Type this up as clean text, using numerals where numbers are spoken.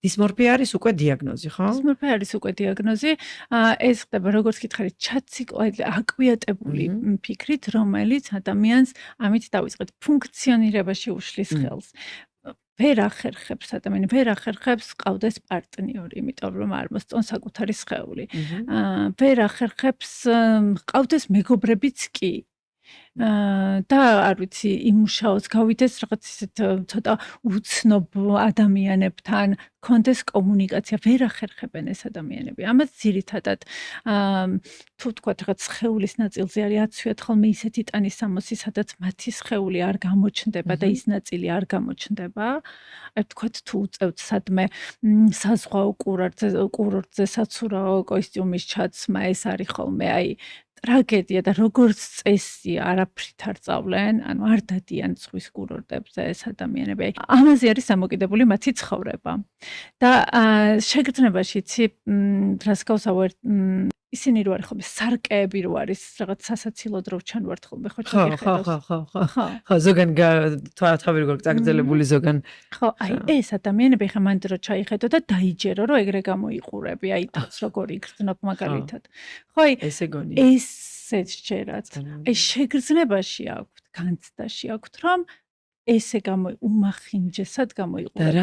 დისმორფია არის უკვე დიაგნოზი, ხო? დისმორფია არის უკვე დიაგნოზი. ეს ხდება როგორც გითხარით, აკვიატებული ფიქრით, რომელიც ადამიანს ამით დავიწყეთ ფუნქციონირებაში უშლის ხელს. ვერ ახერხებს ადამიანი, ვერ ახერხებს ყავდეს პარტნიორი, იმიტომ რომ არ მოსწონს საკუთარი სხეული. ვერ ახერხებს ყავდეს მეგობრებიც კი. და არ ვიცი, იმუშაოს, გავიდეს რაღაც ისეთ ცოტა უცნობ ადამიანებთან, კონდეს კომუნიკაცია, ვერ ახერხებენ ეს ადამიანები. ამას ძირითადად თუ თქვათ რაღაც სხეულის ნაწილზე არის აცვიათ ხოლმე ისეთი ტანის სამოსი, სადაც მათი სხეული არ გამოჩნდება და ის ნაწილი არ გამოჩნდება. თქვათ თუ უწევთ სადმე საზღვაო კურორტზე საცურაო კოსტიუმის ჩაცმა, ეს არის ხოლმე აი ტრაგედია და როგორც წესი არაფრით არ წავლენ, ანუ არ დადიან ზღვის კურორტებზე ეს ადამიანები. ამაზე არის დამოკიდებული მათი ცხოვრება. და შეგრძნებაში იცი, რას გავსავარ, ისინი რო არის ხოლმე სარკეები რო არის, რაღაც სასაცილოდ რო ჩანვართ ხოლმე ხო ჩაგიხედავს. ხო, ზოგან თავი როგორ წაგრძელებული ზოგან. ხო, აი ეს ადამიანები ხა მანდ რო ჩაიხედო და დაიჯერო რომ ეგრე გამოიყურები, აი თავს როგორ იგრძნობ მაგალითად. ხო, აი ესე გონია. ესეც ჯერათ. აი შეგრძნებაში აქვთ, განცდაში აქვთ, რომ ესე უმახინჯესად გამოიყურება.